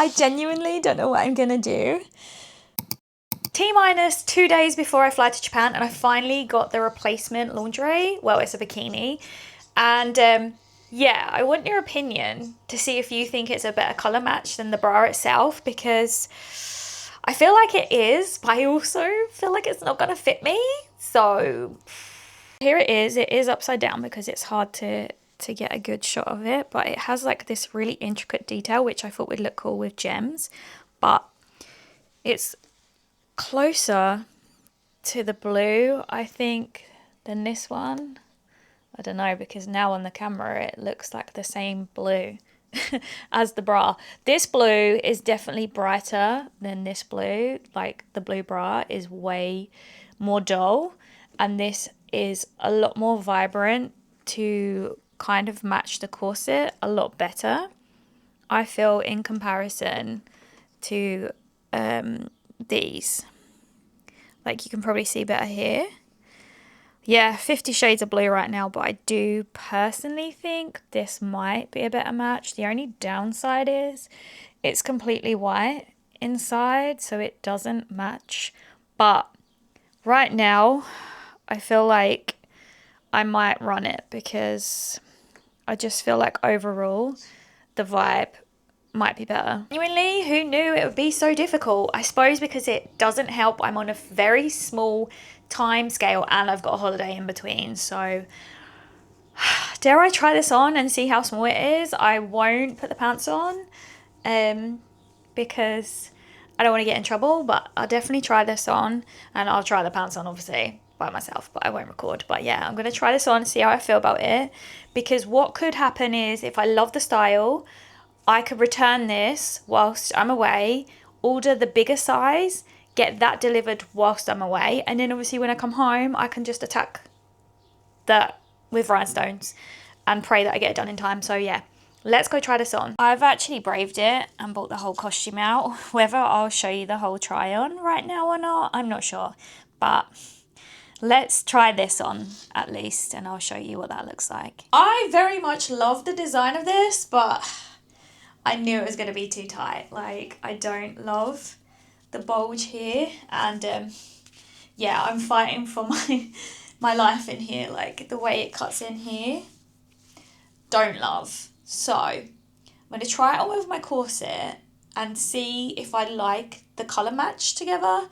I genuinely don't know what I'm gonna do. T-minus 2 days before I fly to Japan, and I finally got the replacement lingerie. Well, it's a bikini. And yeah, I want your opinion to see if you think it's a better colour match than the bra itself, because I feel like it is, but I also feel like it's not gonna fit me. So here it is. It is upside down because it's hard to get a good shot of it, but it has like this really intricate detail which I thought would look cool with gems, but it's closer to the blue, I think, than this one. I don't know, because now on the camera it looks like the same blue as the bra. This blue is definitely brighter than this blue. Like, the blue bra is way more dull, and this is a lot more vibrant to kind of match the corset a lot better, I feel, in comparison to these. Like, you can probably see better here. Yeah, 50 shades of blue right now, but I do personally think this might be a better match. The only downside is it's completely white inside, so it doesn't match. But right now, I feel like I might run it, because I just feel like overall the vibe might be better. Genuinely, who knew it would be so difficult? I suppose because it doesn't help I'm on a very small time scale and I've got a holiday in between. So dare I try this on and see how small it is? I won't put the pants on because I don't want to get in trouble, but I'll definitely try this on, and I'll try the pants on obviously by myself, but I won't record. But yeah, I'm going to try this on and see how I feel about it, because what could happen is, if I love the style, I could return this whilst I'm away, order the bigger size, get that delivered whilst I'm away, and then obviously when I come home, I can just attack that with rhinestones and pray that I get it done in time. So yeah, let's go try this on. I've actually braved it and bought the whole costume out. Whether I'll show you the whole try on right now or not, I'm not sure, but let's try this on at least, and I'll show you what that looks like. I very much love the design of this, but I knew it was going to be too tight. Like, I don't love the bulge here, and yeah, I'm fighting for my life in here. Like, the way it cuts in here, don't love. So I'm going to try it on with my corset and see if I like the colour match together,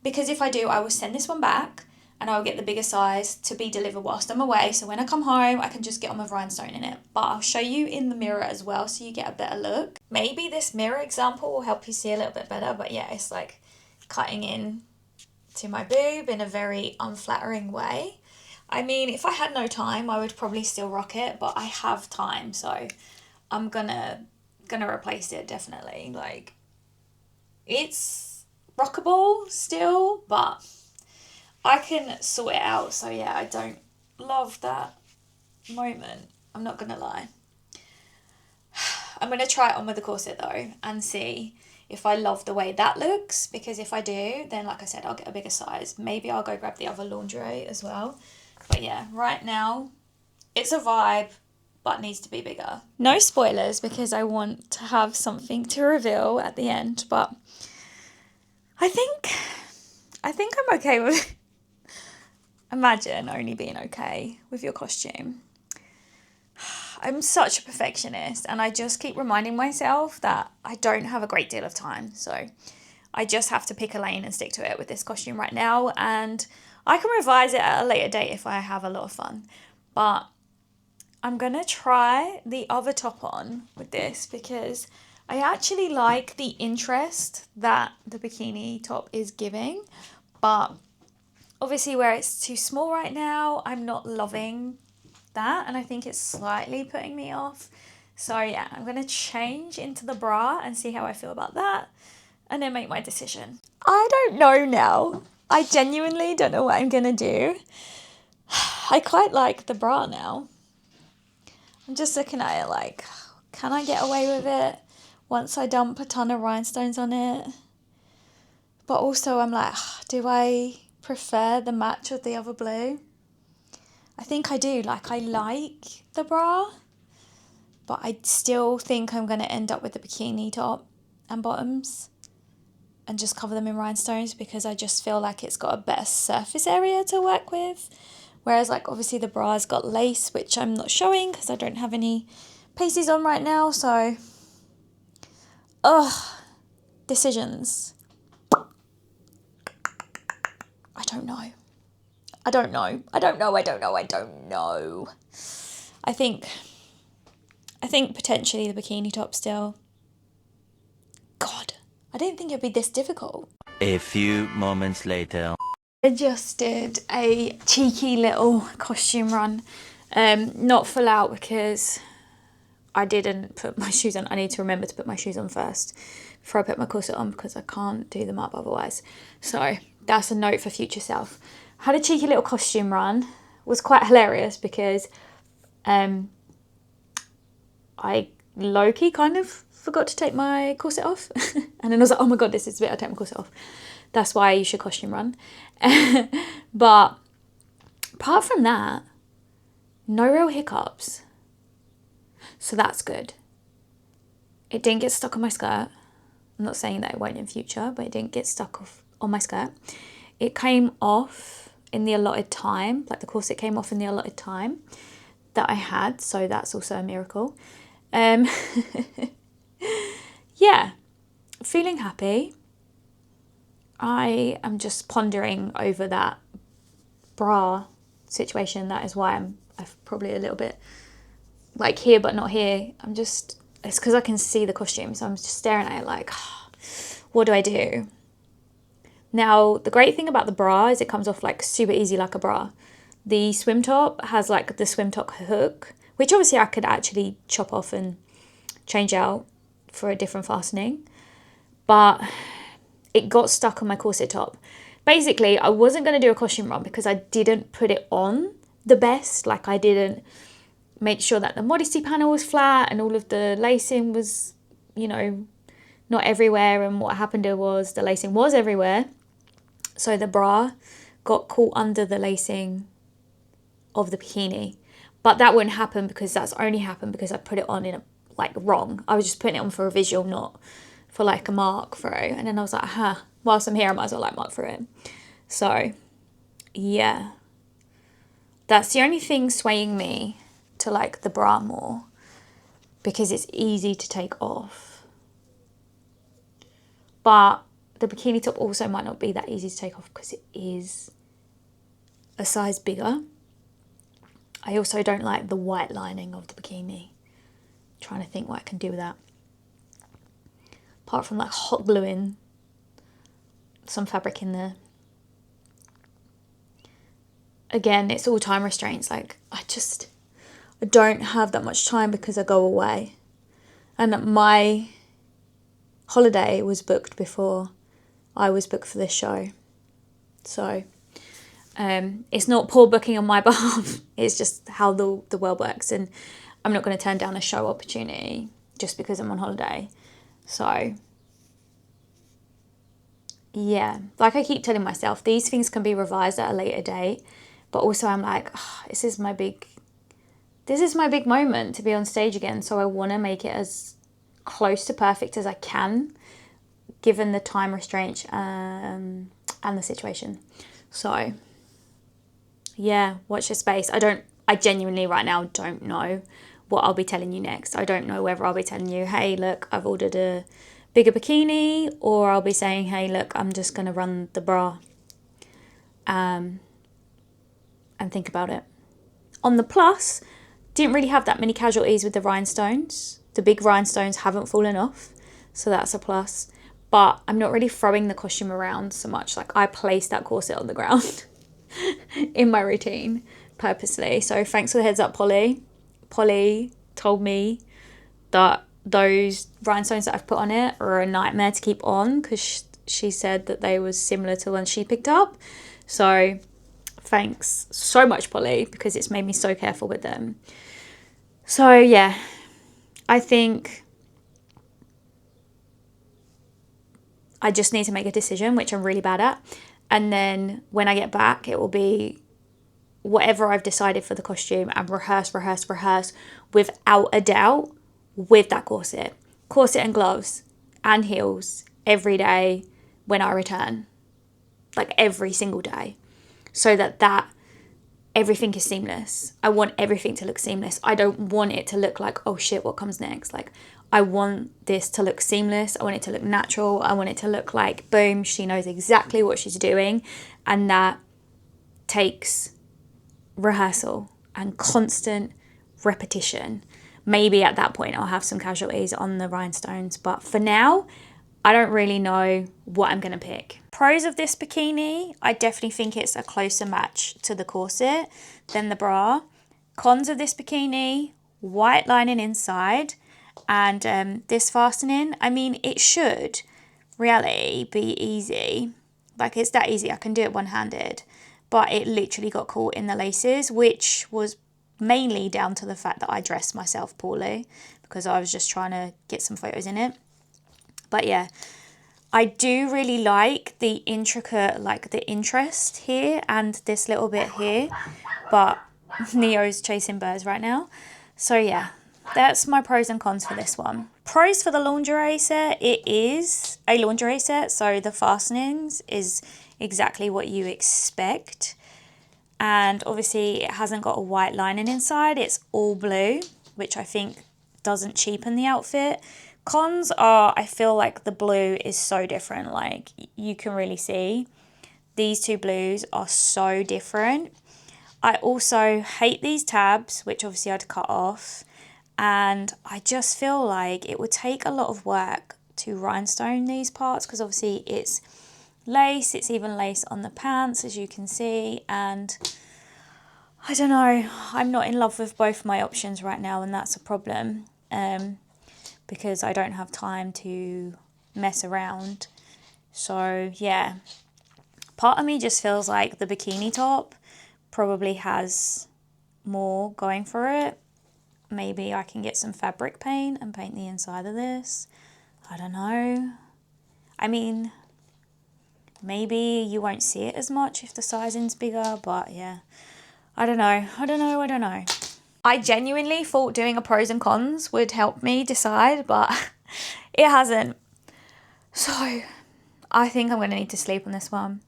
because if I do, I will send this one back and I'll get the bigger size to be delivered whilst I'm away, so when I come home I can just get on with rhinestone in it. But I'll show you in the mirror as well, so you get a better look. Maybe this mirror example will help you see a little bit better, but yeah, it's like cutting in to my boob in a very unflattering way. I mean, if I had no time, I would probably still rock it, but I have time, so I'm gonna replace it, definitely. Like, it's rockable still, but I can sort it out. So yeah, I don't love that moment, I'm not gonna lie. I'm gonna try it on with the corset though and see if I love the way that looks, because if I do, then like I said, I'll get a bigger size. Maybe I'll go grab the other lingerie as well. But yeah, right now it's a vibe, but needs to be bigger. No spoilers, because I want to have something to reveal at the end, but I think I'm okay with imagine only being okay with your costume. I'm such a perfectionist, and I just keep reminding myself that I don't have a great deal of time, so I just have to pick a lane and stick to it with this costume right now, and I can revise it at a later date if I have a lot of fun. But I'm gonna try the other top on with this, because I actually like the interest that the bikini top is giving, but obviously where it's too small right now, I'm not loving that, and I think it's slightly putting me off. So yeah, I'm going to change into the bra and see how I feel about that, and then make my decision. I don't know now. I genuinely don't know what I'm going to do. I quite like the bra now. I'm just looking at it like, can I get away with it once I dump a ton of rhinestones on it? But also I'm like, do I prefer the match of the other blue? I think I do. Like, I like the bra, but I still think I'm going to end up with the bikini top. and bottoms and just cover them in rhinestones, because I just feel like it's got a better surface area to work with. Whereas like obviously the bra's got lace, which I'm not showing because I don't have any pasties on right now. So, decisions. I don't know. I think potentially the bikini top still. God, I didn't think it'd be this difficult. A few moments later. I just did a cheeky little costume run. Not full out because I didn't put my shoes on. I need to remember to put my shoes on first before I put my corset on, because I can't do them up otherwise. So that's a note for future self. Had a cheeky little costume run. It was quite hilarious because I low-key kind of forgot to take my corset off. And then I was like, oh my God, this is a bit, I'll take my corset off. That's why you should costume run. But apart from that, no real hiccups. So that's good. It didn't get stuck on my skirt. I'm not saying that it won't in future, but it didn't get stuck on my skirt. It came off in the allotted time, like the corset came off in the allotted time that I had, so that's also a miracle. Yeah, feeling happy. I am just pondering over that bra situation. That is why I'm probably a little bit like here but not here. It's because I can see the costume, so I'm just staring at it like, what do I do? Now, the great thing about the bra is it comes off like super easy like a bra. The swim top has like the swim top hook, which obviously I could actually chop off and change out for a different fastening. But it got stuck on my corset top. Basically, I wasn't going to do a costume run because I didn't put it on the best. Like I didn't make sure that the modesty panel was flat and all of the lacing was, not everywhere. And what happened was the lacing was everywhere. So the bra got caught under the lacing of the bikini. But that wouldn't happen because that's only happened because I put it on in wrong. I was just putting it on for a visual, not for like a mark through. And then I was like, whilst I'm here, I might as well mark through it. So, yeah. That's the only thing swaying me to like the bra more, because it's easy to take off. But the bikini top also might not be that easy to take off because it is a size bigger. I also don't like the white lining of the bikini. Trying to think what I can do with that. Apart from like hot gluing some fabric in there. Again, it's all time restraints. Like I don't have that much time because I go away. And my holiday was booked before I was booked for this show. So it's not poor booking on my behalf. It's just how the world works. And I'm not going to turn down a show opportunity just because I'm on holiday. So, yeah, like I keep telling myself, these things can be revised at a later date. But also I'm like, this is my big moment to be on stage again. So I want to make it as close to perfect as I can, given the time restraint and the situation. So, yeah, watch your space. I genuinely right now don't know what I'll be telling you next. I don't know whether I'll be telling you, hey, look, I've ordered a bigger bikini, or I'll be saying, hey, look, I'm just going to run the bra and think about it. On the plus, didn't really have that many casualties with the rhinestones. The big rhinestones haven't fallen off, so that's a plus. But I'm not really throwing the costume around so much. Like I placed that corset on the ground in my routine purposely. So thanks for the heads up, Polly. Polly told me that those rhinestones that I've put on it are a nightmare to keep on because she said that they were similar to the ones she picked up. So thanks so much, Polly, because it's made me so careful with them. So yeah, I think I just need to make a decision, which I'm really bad at. And then when I get back, it will be whatever I've decided for the costume and rehearse without a doubt with that corset and gloves and heels every day when I return. Like every single day. So that everything is seamless. I want everything to look seamless. I don't want it to look like, oh shit, what comes next? Like, I want this to look seamless. I want it to look natural. I want it to look like, boom, she knows exactly what she's doing. And that takes rehearsal and constant repetition. Maybe at that point I'll have some casualties on the rhinestones. But for now, I don't really know what I'm going to pick. Pros of this bikini, I definitely think it's a closer match to the corset than the bra. Cons of this bikini, white lining inside and this fastening. I mean, it should really be easy. Like, it's that easy. I can do it one-handed. But it literally got caught in the laces, which was mainly down to the fact that I dressed myself poorly because I was just trying to get some photos in it. But yeah, I do really like the intricate, like the interest here and this little bit here. But Neo's chasing birds right now. So yeah, that's my pros and cons for this one. Pros for the lingerie set, it is a lingerie set. So the fastenings is exactly what you expect. And obviously it hasn't got a white lining inside. It's all blue, which I think doesn't cheapen the outfit. Cons are, I feel like the blue is so different. Like, you can really see these two blues are so different. I also hate these tabs, which obviously I'd cut off. And I just feel like it would take a lot of work to rhinestone these parts because obviously it's lace. It's even lace on the pants, as you can see. And I don't know. I'm not in love with both my options right now, and that's a problem. Because I don't have time to mess around. So yeah, part of me just feels like the bikini top probably has more going for it. Maybe I can get some fabric paint and paint the inside of this. I don't know. I mean, maybe you won't see it as much if the sizing's bigger, but yeah, I don't know. I genuinely thought doing a pros and cons would help me decide, but it hasn't. So I think I'm going to need to sleep on this one.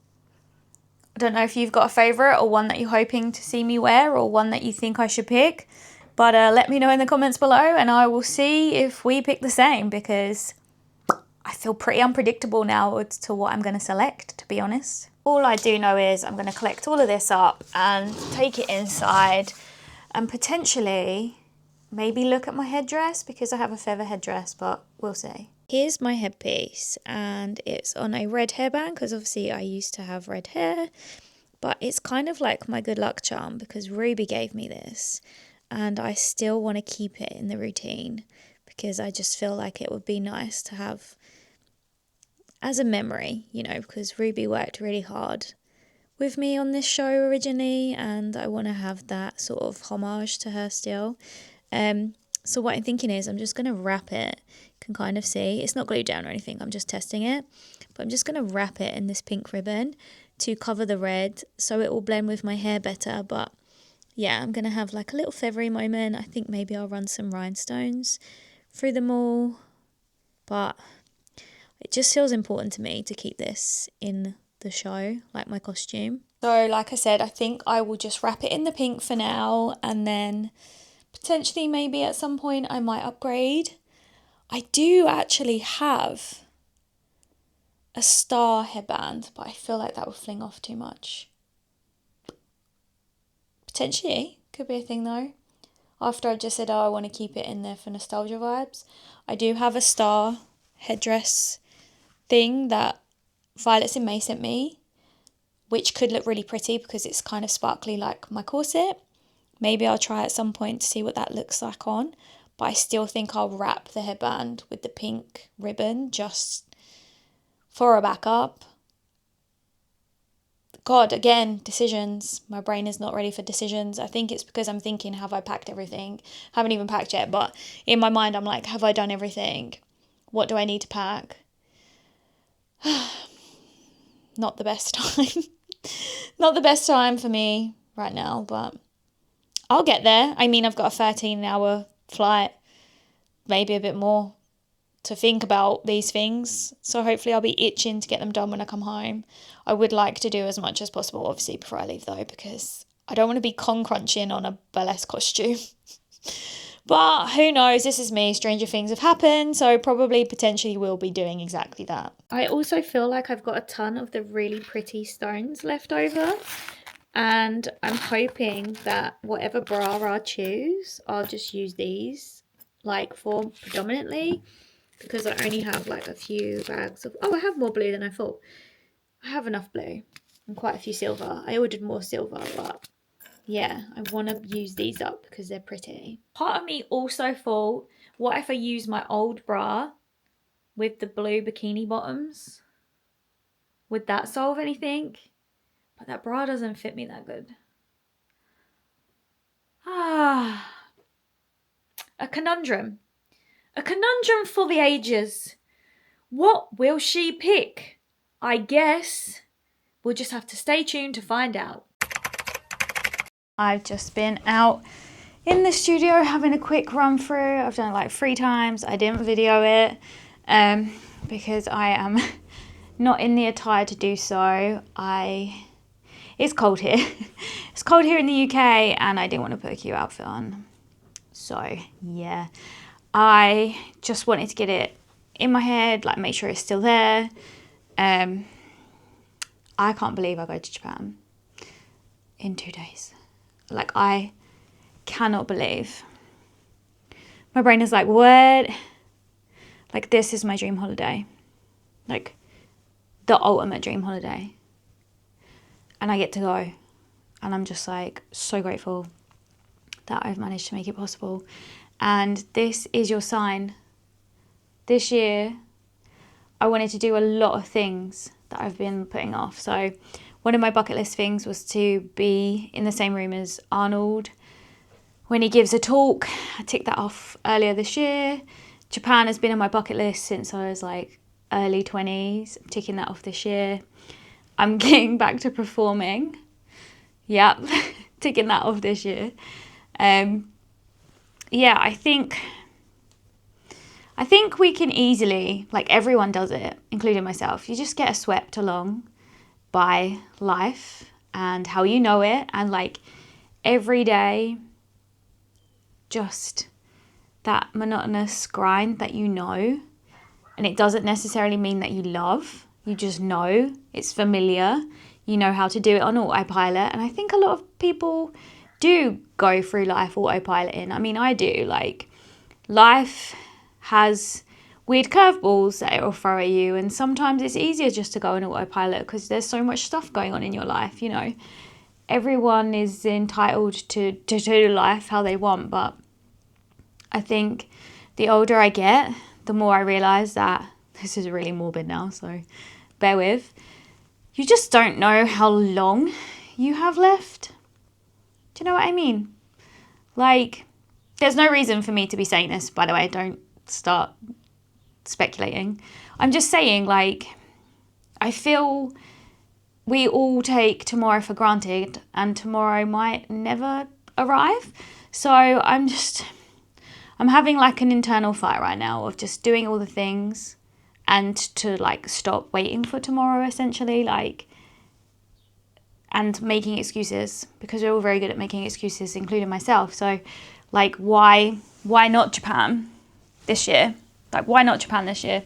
I don't know if you've got a favourite or one that you're hoping to see me wear or one that you think I should pick. But let me know in the comments below and I will see if we pick the same because I feel pretty unpredictable now as to what I'm going to select, to be honest. All I do know is I'm going to collect all of this up and take it inside and potentially maybe look at my headdress because I have a feather headdress, but we'll see. Here's my headpiece and it's on a red hairband because obviously I used to have red hair, but it's kind of like my good luck charm because Ruby gave me this and I still want to keep it in the routine because I just feel like it would be nice to have as a memory, you know, because Ruby worked really hard with me on this show originally and I want to have that sort of homage to her still. So what I'm thinking is I'm just going to wrap it. You can kind of see it's not glued down or anything, I'm just testing it, but I'm just going to wrap it in this pink ribbon to cover the red so it will blend with my hair better. But yeah, I'm going to have like a little feathery moment. I think maybe I'll run some rhinestones through them all, but it just feels important to me to keep this in the show, like my costume. So like I said, I think I will just wrap it in the pink for now and then potentially maybe at some point I might upgrade. I do actually have a star headband, but I feel like that would fling off too much. Potentially, could be a thing though. After I just said, oh, I want to keep it in there for nostalgia vibes. I do have a star headdress thing that Violet's in May sent me, which could look really pretty because it's kind of sparkly like my corset. Maybe I'll try at some point to see what that looks like on, but I still think I'll wrap the headband with the pink ribbon just for a backup. God, again, decisions. My brain is not ready for decisions. I think it's because I'm thinking, have I packed everything? Haven't even packed yet, but in my mind I'm like, have I done everything? What do I need to pack? Not the best time. Not the best time for me right now, but I'll get there. I mean, I've got a 13-hour flight, maybe a bit more to think about these things. So hopefully I'll be itching to get them done when I come home. I would like to do as much as possible, obviously, before I leave though, because I don't want to be con crunching on a burlesque costume. But who knows, this is me, stranger things have happened, so probably potentially will be doing exactly that. I also feel like I've got a ton of the really pretty stones left over, and I'm hoping that whatever bra I choose, I'll just use these like for predominantly, because I only have like a few bags of, oh, I have more blue than I thought. I have enough blue and quite a few silver. I ordered more silver, but yeah, I want to use these up because they're pretty. Part of me also thought, what if I use my old bra with the blue bikini bottoms? Would that solve anything? But that bra doesn't fit me that good. Ah, a conundrum. A conundrum for the ages. What will she pick? I guess we'll just have to stay tuned to find out. I've just been out in the studio having a quick run through. I've done it like 3 times. I didn't video it because I am not in the attire to do so. It's cold here. It's cold here in the UK and I didn't want to put a cute outfit on. So yeah, I just wanted to get it in my head, like make sure it's still there. I can't believe I go to Japan in 2 days. Like, I cannot believe. My brain is like, what? Like, this is my dream holiday. Like, the ultimate dream holiday. And I get to go. And I'm just like, so grateful that I've managed to make it possible. And this is your sign. This year, I wanted to do a lot of things that I've been putting off. So one of my bucket list things was to be in the same room as Arnold when he gives a talk. I ticked that off earlier this year. Japan has been on my bucket list since I was like early 20s. I'm ticking that off this year. I'm getting back to performing. Yep, ticking that off this year. Yeah, I think we can easily, like everyone does it, including myself, you just get swept along by life and how you know it, and like every day, just that monotonous grind that you know, and it doesn't necessarily mean that you love, you just know, it's familiar, you know how to do it on autopilot. And I think a lot of people do go through life autopiloting. I mean, I do. Like, life has weird curveballs that it'll throw at you, and sometimes it's easier just to go on autopilot because there's so much stuff going on in your life, you know. Everyone is entitled to do life how they want, but I think the older I get, the more I realise that, this is really morbid now, so bear with, you just don't know how long you have left. Do you know what I mean? Like, there's no reason for me to be saying this, by the way, don't start speculating. I'm just saying, like, I feel we all take tomorrow for granted and tomorrow might never arrive. So I'm having like an internal fight right now of just doing all the things and to like stop waiting for tomorrow, essentially, like, and making excuses, because we're all very good at making excuses, including myself. So like, why not Japan this year? Like, why not Japan this year?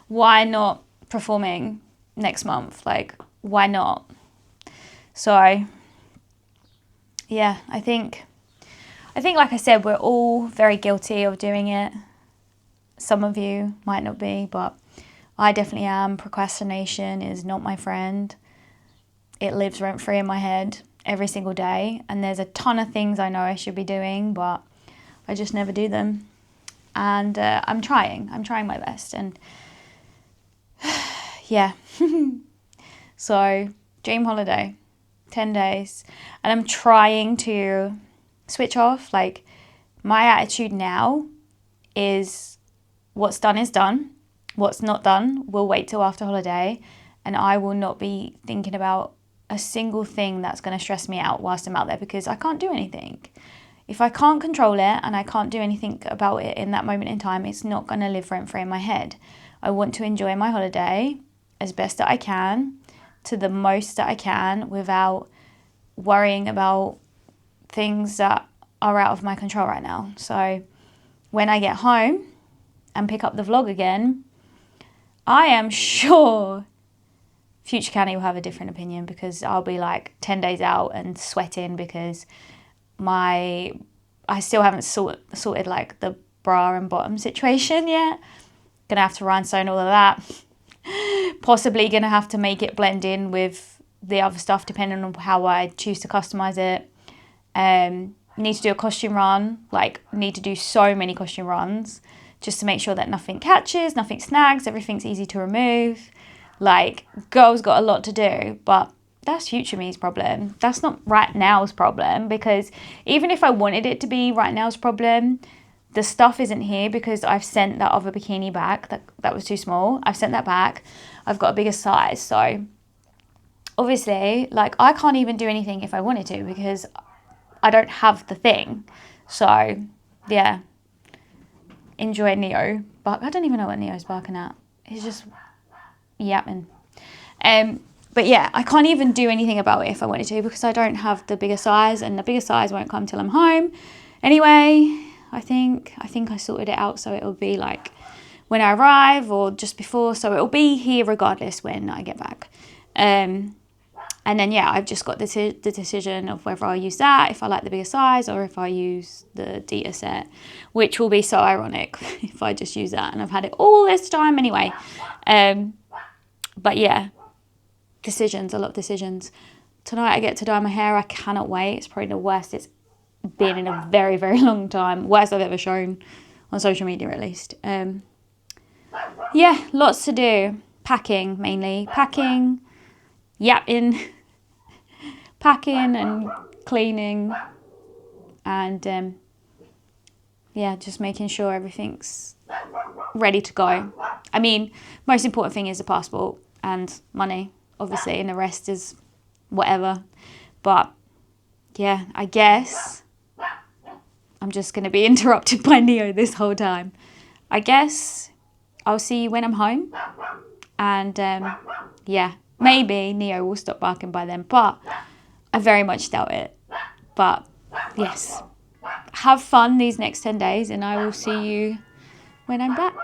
Why not performing next month? Like, why not? So yeah, I think like I said, we're all very guilty of doing it. Some of you might not be, but I definitely am. Procrastination is not my friend. It lives rent free in my head every single day, and there's a ton of things I know I should be doing, but I just never do them. And I'm trying my best, and yeah. So dream holiday, 10 days, and I'm trying to switch off. Like, my attitude now is what's done is done. What's not done will wait till after holiday, and I will not be thinking about a single thing that's going to stress me out whilst I'm out there, because I can't do anything. if I can't control it and I can't do anything about it in that moment in time, it's not going to live rent-free in my head. I want to enjoy my holiday as best that I can, to the most that I can, without worrying about things that are out of my control right now. So when I get home and pick up the vlog again, I am sure future Canny will have a different opinion, because I'll be like 10 days out and sweating because I still haven't sorted like the bra and bottom situation yet. Gonna have to rhinestone all of that. Possibly gonna have to make it blend in with the other stuff depending on how I choose to customize it. Need to do a costume run, like need to do so many costume runs just to make sure that nothing catches, nothing snags, everything's easy to remove. Like, girl's got a lot to do, but that's future me's problem. That's not right now's problem, because even if I wanted it to be right now's problem, the stuff isn't here because I've sent that other bikini back. That was too small. I've sent that back. I've got a bigger size. So obviously, like, I can't even do anything if I wanted to because I don't have the thing. So yeah, enjoy Neo. But I don't even know what Neo's barking at. He's just yapping. But yeah, I can't even do anything about it if I wanted to because I don't have the bigger size, and the bigger size won't come till I'm home. Anyway, I think I sorted it out, so it'll be like when I arrive or just before, so it'll be here regardless when I get back. And then yeah, I've just got the decision of whether I use that, if I like the bigger size, or if I use the Dita set, which will be so ironic if I just use that, and I've had it all this time anyway. But yeah, a lot of decisions. Tonight I get to dye my hair. I cannot wait. It's probably the worst it's been in a very, very long time. Worst I've ever shown on social media, at least. Yeah, lots to do. Packing, mainly. Packing, yapping, packing and cleaning. And yeah, just making sure everything's ready to go. I mean, most important thing is the passport and money, obviously, and the rest is whatever. But yeah, I guess I'm just going to be interrupted by Neo this whole time. I guess I'll see you when I'm home. And yeah, maybe Neo will stop barking by then, but I very much doubt it. But yes, have fun these next 10 days, and I will see you when I'm back.